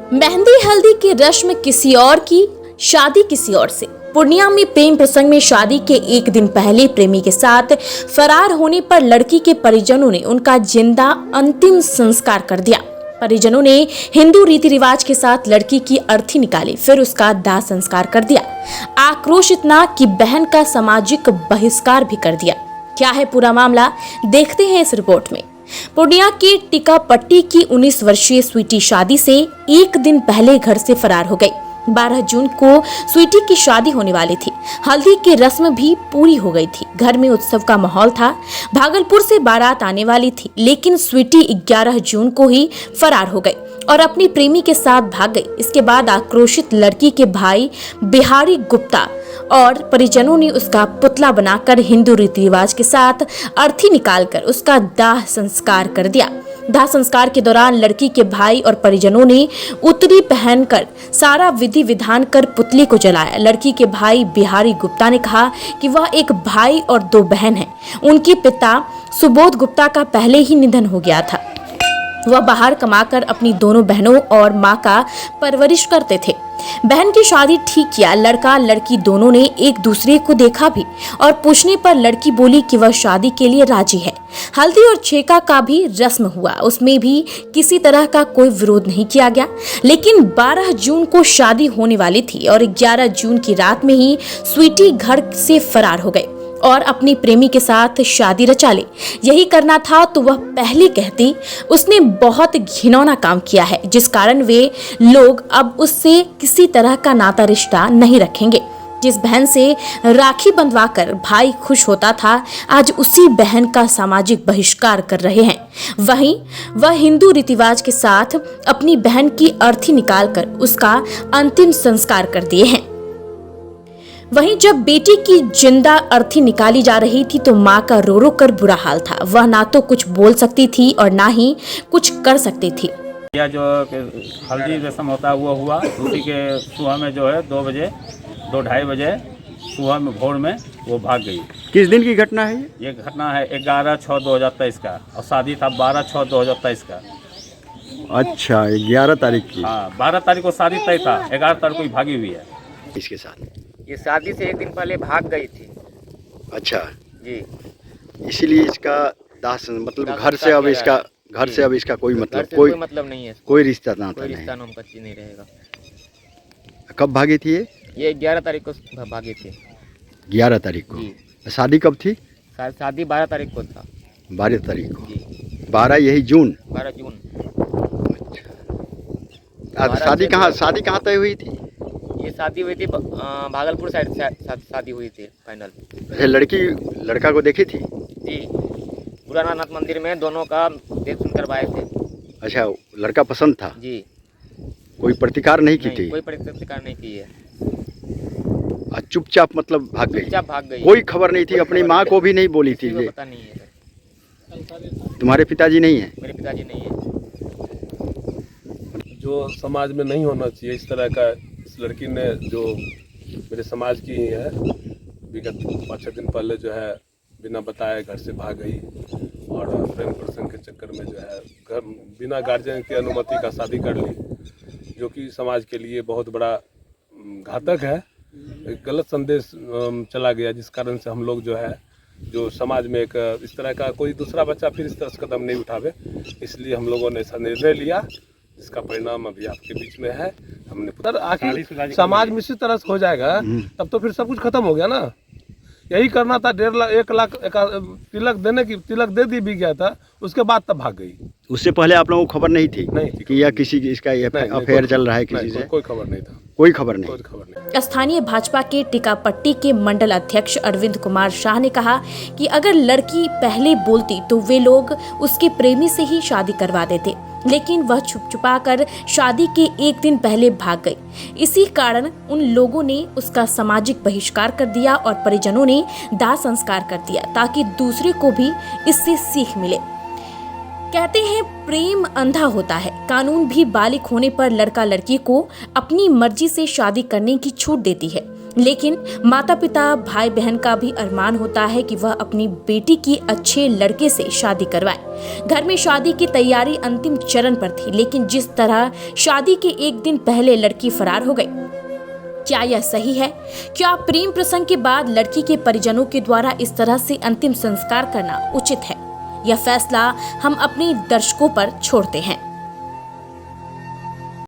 मेहंदी हल्दी की रस्म किसी और की, शादी किसी और से। पूर्णिया में प्रेम प्रसंग में शादी के एक दिन पहले प्रेमी के साथ फरार होने पर लड़की के परिजनों ने उनका जिंदा अंतिम संस्कार कर दिया। परिजनों ने हिंदू रीति रिवाज के साथ लड़की की अर्थी निकाली, फिर उसका दाह संस्कार कर दिया। आक्रोश इतना कि बहन का सामाजिक बहिष्कार भी कर दिया। क्या है पूरा मामला, देखते हैं इस रिपोर्ट में। पूर्णिया के टिकापट्टी की 19 वर्षीय स्वीटी शादी से एक दिन पहले घर से फरार हो गई। 12 जून को स्वीटी की शादी होने वाली थी। हल्दी की रस्म भी पूरी हो गई थी। घर में उत्सव का माहौल था। भागलपुर से बारात आने वाली थी, लेकिन स्वीटी 11 जून को ही फरार हो गई और अपनी प्रेमी के साथ भाग गई। इसके बाद आक्रोशित लड़की के भाई बिहारी गुप्ता और परिजनों ने उसका पुतला बनाकर हिंदू रीति रिवाज के साथ अर्थी निकालकर उसका दाह संस्कार कर दिया। दाह संस्कार के दौरान लड़की के भाई और परिजनों ने उत्तरी पहनकर सारा विधि विधान कर पुतले को जलाया। लड़की के भाई बिहारी गुप्ता ने कहा कि वह एक भाई और 2 बहन हैं। उनके पिता सुबोध गुप्ता का पहले ही निधन हो गया था। वह बाहर कमाकर अपनी दोनों बहनों और मां का परवरिश करते थे। बहन की शादी ठीक किया। लड़का लड़की दोनों ने एक दूसरे को देखा भी और पूछने पर लड़की बोली कि वह शादी के लिए राजी है। हल्दी और छेका का भी रस्म हुआ, उसमें भी किसी तरह का कोई विरोध नहीं किया गया। लेकिन 12 जून को शादी होने वाली थी और 11 जून की रात में ही स्वीटी घर से फरार हो गई और अपनी प्रेमी के साथ शादी रचा ली। यही करना था तो वह पहले कहती। उसने बहुत घिनौना काम किया है, जिस कारण वे लोग अब उससे किसी तरह का नाता रिश्ता नहीं रखेंगे। जिस बहन से राखी बंधवाकर भाई खुश होता था, आज उसी बहन का सामाजिक बहिष्कार कर रहे हैं। वहीं वह हिंदू रीतिवाज के साथ अपनी बहन की अर्थी निकालकर उसका अंतिम संस्कार कर दिए हैं। वहीं जब बेटी की जिंदा अर्थी निकाली जा रही थी तो मां का रो रो कर बुरा हाल था। वह ना तो कुछ बोल सकती थी और ना ही कुछ कर सकती थी। यह जो हल्दी रस्म होता है वो हुआ, उसी के सुबह में जो है 2 बजे 2-2:30 बजे सुबह में भोर में वो भाग गई। किस दिन की घटना है ये घटना है 11/6/2023 का और शादी था 12/6/2023 का। अच्छा, 11 तारीख की। हाँ, 12 तारीख को शादी तय था, 11 तारीख को ही भागी हुई है। इसके साथ ये शादी से एक दिन पहले भाग गई थी। अच्छा जी, इसीलिए इसका दाह मतलब दाह घर से संस्कार अब किया इसका जाएगा। घर से अब इसका कोई घर मतलब से कोई मतलब नहीं है, कोई रिश्ता नाता कोई नहीं। रिश्ता नाम का चीज नहीं रहेगा। कब भागी थी ये 11 तारीख को भागी थी। 11 तारीख जी, को। शादी कब थी? शादी 12 तारीख को था। 12 तारीख को। जी, 12 यही जून। 12 जून। शादी कहाँ तय हुई थी? ये शादी हुई थी भागलपुर साइड से शादी हुई थी फाइनल। अच्छा, लड़का को देखी थी? जी, पुरानानाथ मंदिर में दोनों का देख सुन करवाए थे। अच्छा, लड़का पसंद था? जी, कोई प्रतिकार नहीं की नहीं, थी? कोई प्रतिकार नहीं की है। चुपचाप मतलब भाग गई? चुपचाप भाग गई। कोई खबर नहीं थी? अपनी माँ को भी नहीं बोली थी? किसी को पता नहीं है सर। तुम्हारे पिताजी नहीं है? मेरे पिताजी नहीं है। जो समाज में नहीं होना चाहिए इस तरह का, इस लड़की ने जो मेरे समाज की ही है, विगत 5-6 दिन पहले जो है बिना बताए घर से भाग गई और प्रेम प्रसंग के चक्कर में जो है घर बिना गार्जियन की अनुमति का शादी कर ली, जो कि समाज के लिए बहुत बड़ा घातक है। एक गलत संदेश चला गया, जिस कारण से हम लोग जो है जो समाज में एक इस तरह का कोई दूसरा बच्चा फिर इस तरह से कदम नहीं उठावे, इसलिए हम लोगों ने ऐसा निर्णय लिया, जिसका परिणाम अभी आपके बीच में है। हमने सर आखिर समाज में इसी तरह से हो जाएगा तब तो फिर सब कुछ खत्म हो गया ना। यही करना था। 1.5 लाख तिलक दे दी भी गया था, उसके बाद तब भाग गई। उससे पहले आप लोगों को खबर नहीं थी? नहीं कि या किसी इसका अफेयर चल रहा है किसी से? कोई खबर नहीं था। कोई खबर नहीं। कोई खबर नहीं। स्थानीय भाजपा के टिकापट्टी के मंडल अध्यक्ष अरविंद कुमार शाह ने कहा कि अगर लड़की पहले बोलती तो वे लोग उसके प्रेमी से ही शादी करवा देते, लेकिन वह छुपा कर शादी के एक दिन पहले भाग गई। इसी कारण उन लोगों ने उसका सामाजिक बहिष्कार कर दिया और परिजनों ने दाह संस्कार कर दिया, ताकि दूसरे को भी इससे सीख मिले। कहते हैं प्रेम अंधा होता है। कानून भी बालिग होने पर लड़का लड़की को अपनी मर्जी से शादी करने की छूट देती है। लेकिन माता पिता भाई बहन का भी अरमान होता है कि वह अपनी बेटी की अच्छे लड़के से शादी करवाए। घर में शादी की तैयारी अंतिम चरण पर थी, लेकिन जिस तरह शादी के एक दिन पहले लड़की फरार हो गई, क्या यह सही है? क्या प्रेम प्रसंग के बाद लड़की के परिजनों के द्वारा इस तरह से अंतिम संस्कार करना उचित है? यह फैसला हम अपने दर्शकों पर छोड़ते हैं।